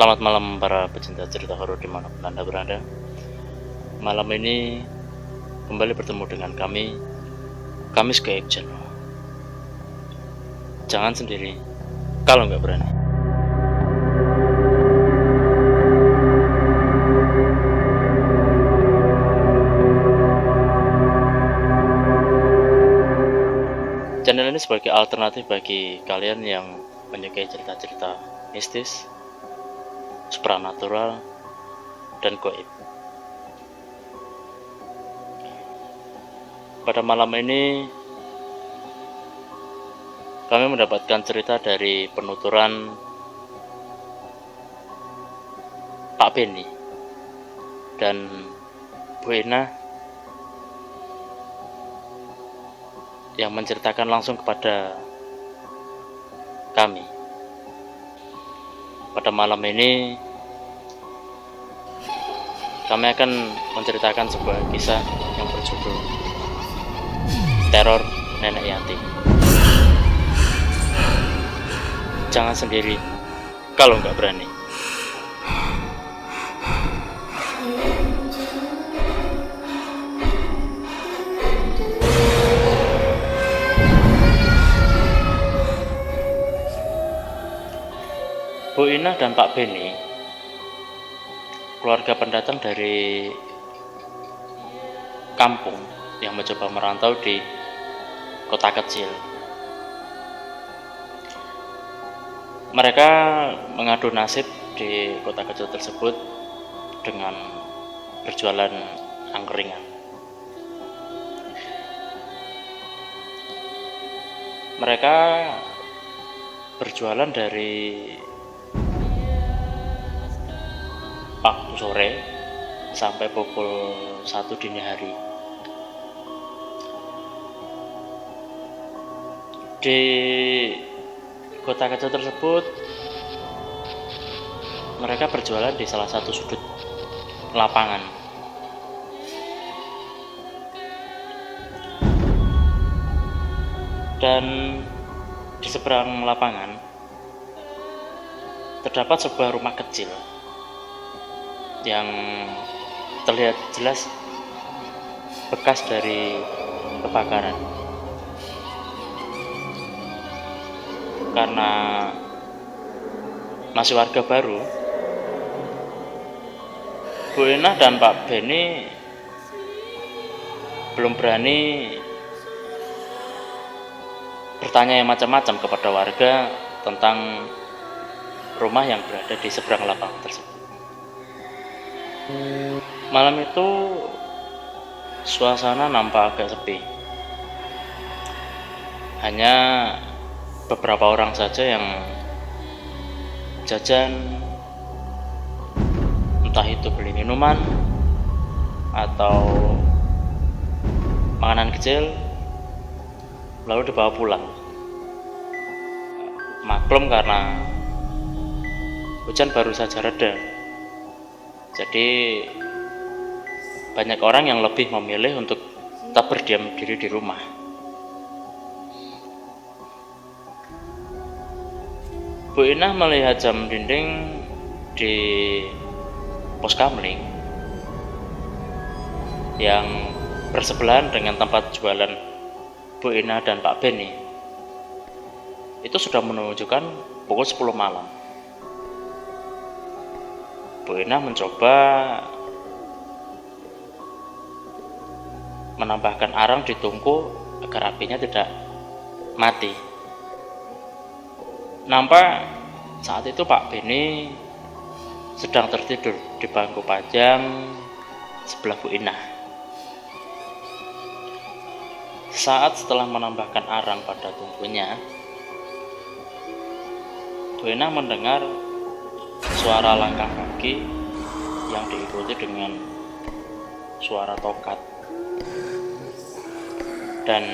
Selamat malam para pecinta cerita horor dimanapun Anda berada. Malam ini kembali bertemu dengan kami, Kamis Gaib Channel. Jangan sendiri kalau nggak berani. Channel ini sebagai alternatif bagi kalian yang menyukai cerita-cerita mistis, supranatural, dan gaib. Pada malam ini kami mendapatkan cerita dari penuturan Pak Benny dan Bu Ina yang menceritakan langsung kepada kami. Pada malam ini kami akan menceritakan sebuah kisah yang berjudul Teror Nenek Yati. Jangan sendiri kalau nggak berani. Bu Ina dan Pak Benny, keluarga pendatang dari kampung yang mencoba merantau di kota kecil. Mereka mengadu nasib di kota kecil tersebut dengan berjualan angkringan. Mereka berjualan dari waktu sore sampai pukul 1 dini hari. Di kota kecil tersebut mereka berjualan di salah satu sudut lapangan. Dan di seberang lapangan terdapat sebuah rumah kecil yang terlihat jelas bekas dari kebakaran. Karena masih warga baru, Bu Ina dan Pak Benny belum berani bertanya yang macam-macam kepada warga tentang rumah yang berada di seberang lapangan tersebut. Malam itu suasana nampak agak sepi. Hanya beberapa orang saja yang jajan, entah itu beli minuman atau makanan kecil, lalu dibawa pulang. Maklum karena hujan baru saja reda, jadi banyak orang yang lebih memilih untuk tetap berdiam diri di rumah. Bu Ina melihat jam dinding di pos kamling yang bersebelahan dengan tempat jualan Bu Ina dan Pak Benny. Itu sudah menunjukkan pukul 10 malam. Bu Ina mencoba menambahkan arang di tungku agar apinya tidak mati. Nampak saat itu Pak Benny sedang tertidur di bangku panjang sebelah Bu Ina. Saat setelah menambahkan arang pada tungkunya, Bu Ina mendengar suara langkah kaki yang diikuti dengan suara tokat. Dan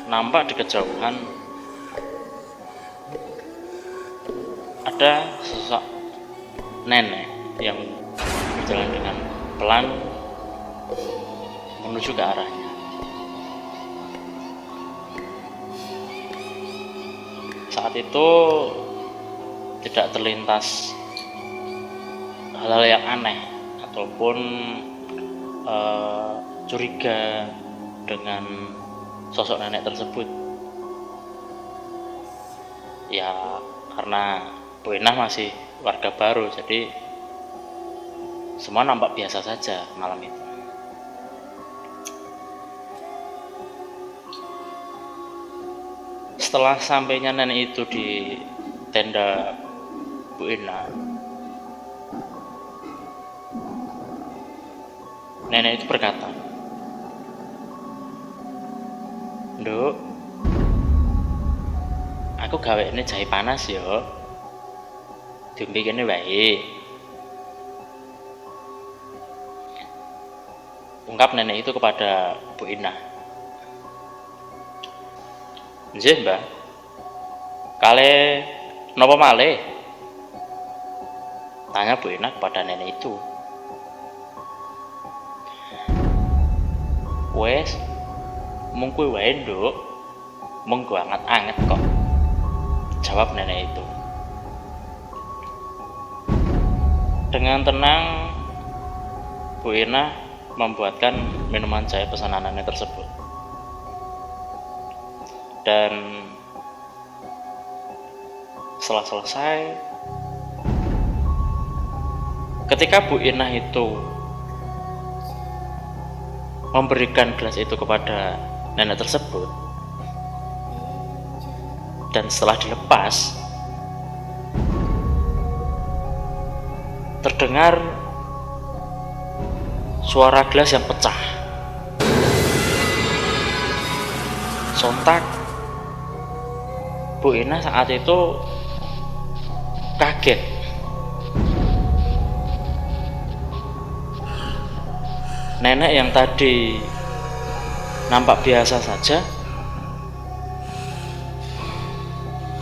nampak di kejauhan ada sosok nenek yang berjalan dengan pelan menuju ke arahnya. Saat itu tidak terlintas hal-hal yang aneh ataupun curiga dengan sosok nenek tersebut. Ya karena Bu Inah masih warga baru, jadi semua nampak biasa saja malam itu. Setelah sampainya nenek itu di tenda Bu Inah, nenek itu berkata, "Nduk, aku gawe ini jahe panas yo, diombe kene wae." Ungkap nenek itu kepada Bu Inah. "Nggih, Mbah. Kale napa malih?" tanya Bu Inah kepada nenek itu. "Wes, mung kuwi wae, Nduk. Mung go anget-anget kok," jawab nenek itu. Dengan tenang, Bu Inah membuatkan minuman jahe pesanan nenek tersebut. Dan setelah selesai, ketika Bu Inah itu memberikan gelas itu kepada nenek tersebut, dan setelah dilepas, terdengar suara gelas yang pecah. Sontak Bu Inah saat itu kaget. Nenek yang tadi nampak biasa saja,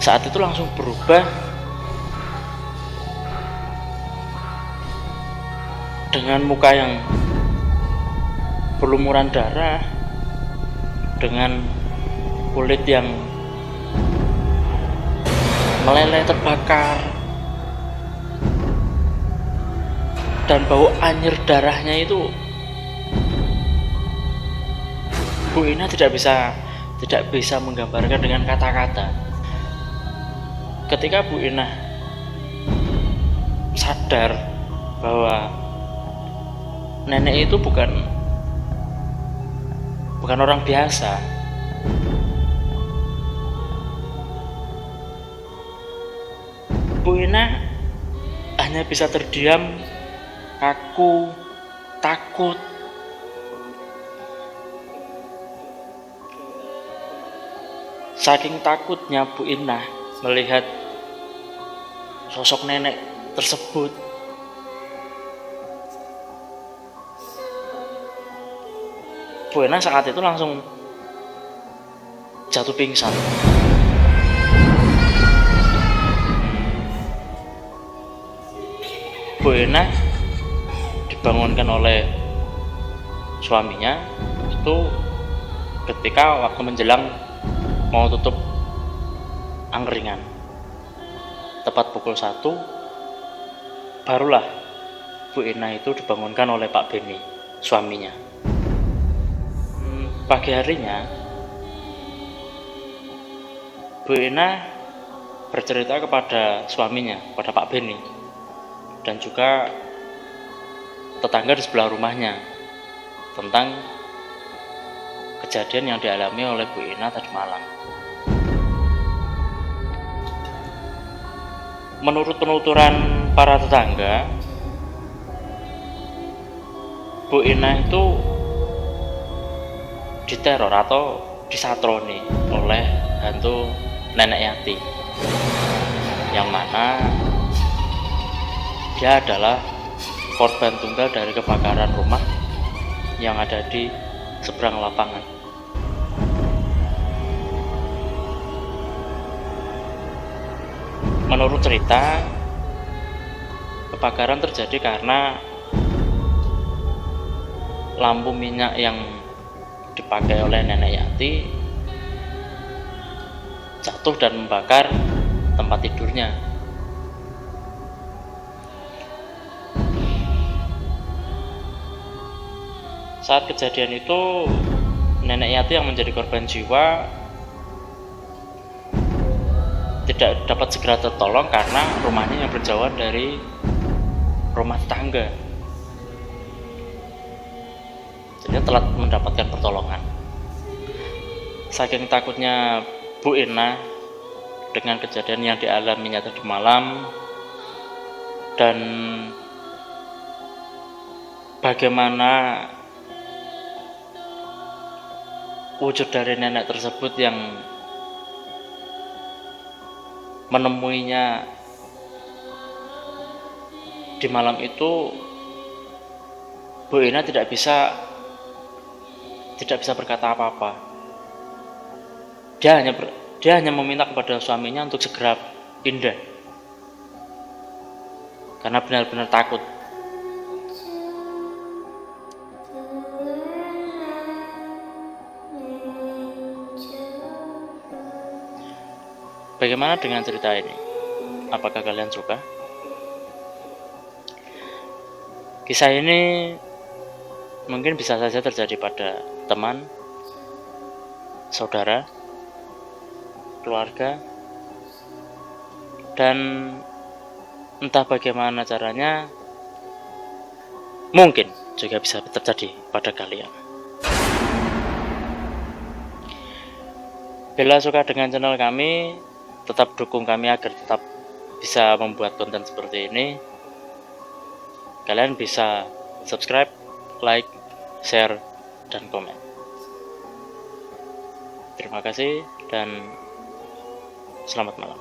saat itu langsung berubah dengan muka yang berlumuran darah, dengan kulit yang meleleh terbakar, dan bau anyir darahnya itu Bu Inah tidak bisa menggambarkan dengan kata-kata. Ketika Bu Inah sadar bahwa nenek itu bukan orang biasa, Bu Inah hanya bisa terdiam, kaku, takut. Saking takutnya Bu Inah melihat sosok nenek tersebut, Bu Inah saat itu langsung jatuh pingsan. Bu Inah dibangunkan oleh suaminya itu ketika waktu menjelang mau tutup angkringan. Tepat pukul 1 barulah Bu Inah itu dibangunkan oleh Pak Beni, suaminya. Pagi harinya Bu Inah bercerita kepada suaminya, kepada Pak Beni, dan juga tetangga di sebelah rumahnya tentang kejadian yang dialami oleh Bu Inah tadi malam. Menurut penuturan para tetangga, Bu Inah itu diteror atau disatroni oleh hantu nenek Yati, yang mana dia adalah korban tunggal dari kebakaran rumah yang ada di seberang lapangan. Menurut cerita, kebakaran terjadi karena lampu minyak yang dipakai oleh nenek Yati jatuh dan membakar tempat tidurnya, Saat kejadian itu, nenek Yati yang menjadi korban jiwa tidak dapat segera tertolong karena rumahnya yang berjauhan dari rumah tangga. Jadi telat mendapatkan pertolongan. Saking takutnya Bu Ina dengan kejadian yang dialaminya tadi malam, dan bagaimana wujud dari nenek tersebut yang menemuinya di malam itu, Bu Ina tidak bisa berkata apa-apa. Dia hanya meminta kepada suaminya untuk segera pindah karena benar-benar takut. Bagaimana dengan cerita ini? Apakah kalian suka? Kisah ini mungkin bisa saja terjadi pada teman, saudara, keluarga, dan entah bagaimana caranya, mungkin juga bisa terjadi pada kalian. Bila suka dengan channel kami, tetap dukung kami agar tetap bisa membuat konten seperti ini. Kalian bisa subscribe, like, share, dan komen. Terima kasih dan selamat malam.